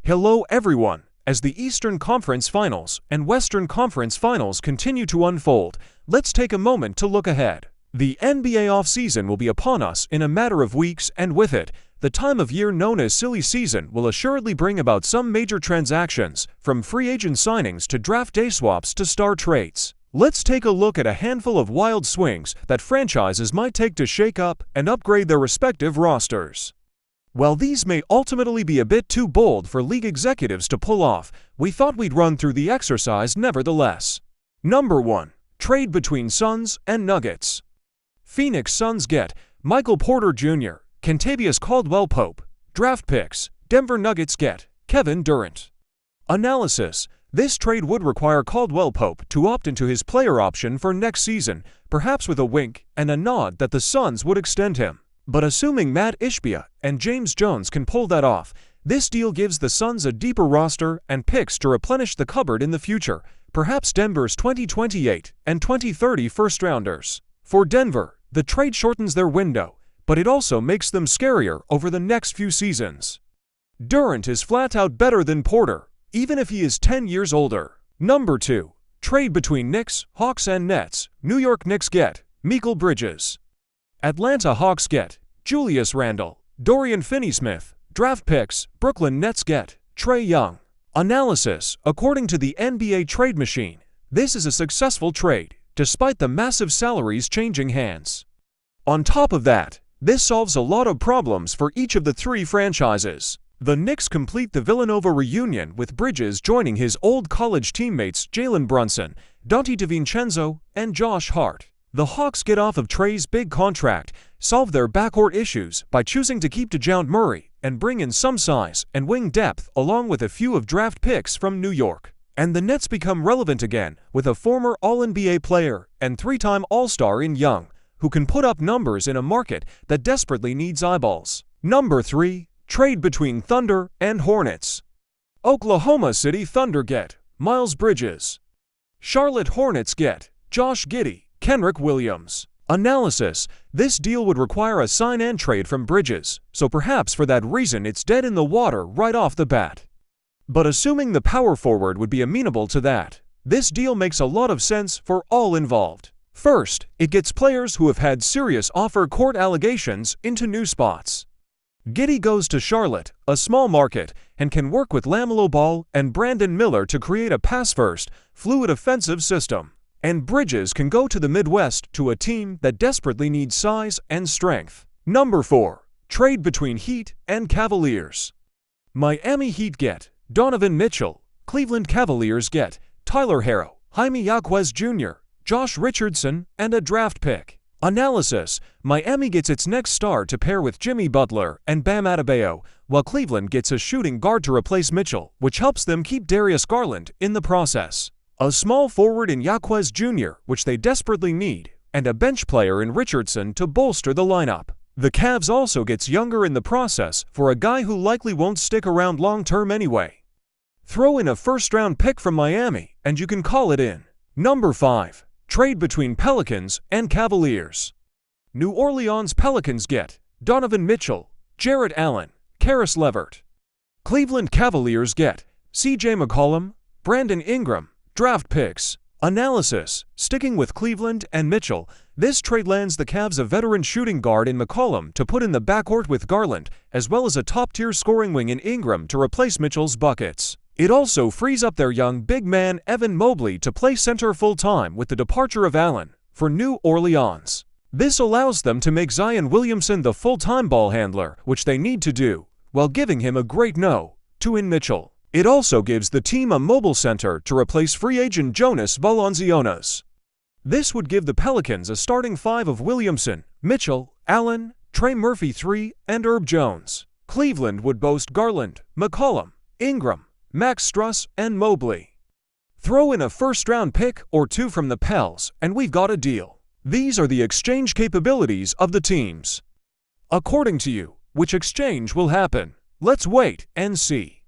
Hello everyone! As the Eastern Conference Finals and Western Conference Finals continue to unfold, let's take a moment to look ahead. The NBA offseason will be upon us in a matter of weeks, and with it, the time of year known as silly season will assuredly bring about some major transactions, from free agent signings to draft day swaps to star trades. Let's take a look at a handful of wild swings that franchises might take to shake up and upgrade their respective rosters. While these may ultimately be a bit too bold for league executives to pull off, we thought we'd run through the exercise nevertheless. Number 1. Trade between Suns and Nuggets. Phoenix Suns get Michael Porter Jr., Kentavious Caldwell-Pope, draft picks. Denver Nuggets get Kevin Durant. Analysis: this trade would require Caldwell-Pope to opt into his player option for next season, perhaps with a wink and a nod that the Suns would extend him. But assuming Matt Ishbia and James Jones can pull that off, this deal gives the Suns a deeper roster and picks to replenish the cupboard in the future, perhaps Denver's 2028 and 2030 first-rounders. For Denver, the trade shortens their window, but it also makes them scarier over the next few seasons. Durant is flat-out better than Porter, even if he is 10 years older. Number 2. Trade between Knicks, Hawks and Nets. New York Knicks get Mikal Bridges. Atlanta Hawks get Julius Randle, Dorian Finney-Smith, draft picks. Brooklyn Nets get Trae Young. Analysis: according to the NBA trade machine, this is a successful trade, despite the massive salaries changing hands. On top of that, this solves a lot of problems for each of the three franchises. The Knicks complete the Villanova reunion with Bridges joining his old college teammates Jalen Brunson, Donte DiVincenzo, and Josh Hart. The Hawks get off of Trae's big contract, solve their backcourt issues by choosing to keep DeJounte Murray, and bring in some size and wing depth along with a few of draft picks from New York. And the Nets become relevant again with a former All-NBA player and three-time All-Star in Young, who can put up numbers in a market that desperately needs eyeballs. Number 3. Trade between Thunder and Hornets. Oklahoma City Thunder get Miles Bridges. Charlotte Hornets get Josh Giddey, Kenrich Williams. Analysis: this deal would require a sign and trade from Bridges, so perhaps for that reason it's dead in the water right off the bat. But assuming the power forward would be amenable to that, this deal makes a lot of sense for all involved. First, it gets players who have had serious off-court allegations into new spots. Giddey goes to Charlotte, a small market, and can work with LaMelo Ball and Brandon Miller to create a pass-first, fluid offensive system. And Bridges can go to the Midwest to a team that desperately needs size and strength. Number 4. Trade between Heat and Cavaliers. Miami Heat get Donovan Mitchell. Cleveland Cavaliers get Tyler Herro, Jaime Jaquez Jr., Josh Richardson, and a draft pick. Analysis: Miami gets its next star to pair with Jimmy Butler and Bam Adebayo, while Cleveland gets a shooting guard to replace Mitchell, which helps them keep Darius Garland in the process. A small forward in Jaquez Jr., which they desperately need, and a bench player in Richardson to bolster the lineup. The Cavs also gets younger in the process for a guy who likely won't stick around long-term anyway. Throw in a first-round pick from Miami, and you can call it in. Number 5. Trade between Pelicans and Cavaliers. New Orleans Pelicans get Donovan Mitchell, Jarrett Allen, Karis LeVert. Cleveland Cavaliers get CJ McCollum, Brandon Ingram, draft picks. Analysis: sticking with Cleveland and Mitchell, this trade lands the Cavs a veteran shooting guard in McCollum to put in the backcourt with Garland, as well as a top-tier scoring wing in Ingram to replace Mitchell's buckets. It also frees up their young big man Evan Mobley to play center full-time with the departure of Allen for New Orleans. This allows them to make Zion Williamson the full-time ball handler, which they need to do, while giving him a great no-to in Mitchell. It also gives the team a mobile center to replace free agent Jonas Valanciunas. This would give the Pelicans a starting five of Williamson, Mitchell, Allen, Trey Murphy III, and Herb Jones. Cleveland would boast Garland, McCollum, Ingram, Max Struss, and Mobley. Throw in a first-round pick or two from the Pels, and we've got a deal. These are the exchange capabilities of the teams. According to you, which exchange will happen? Let's wait and see.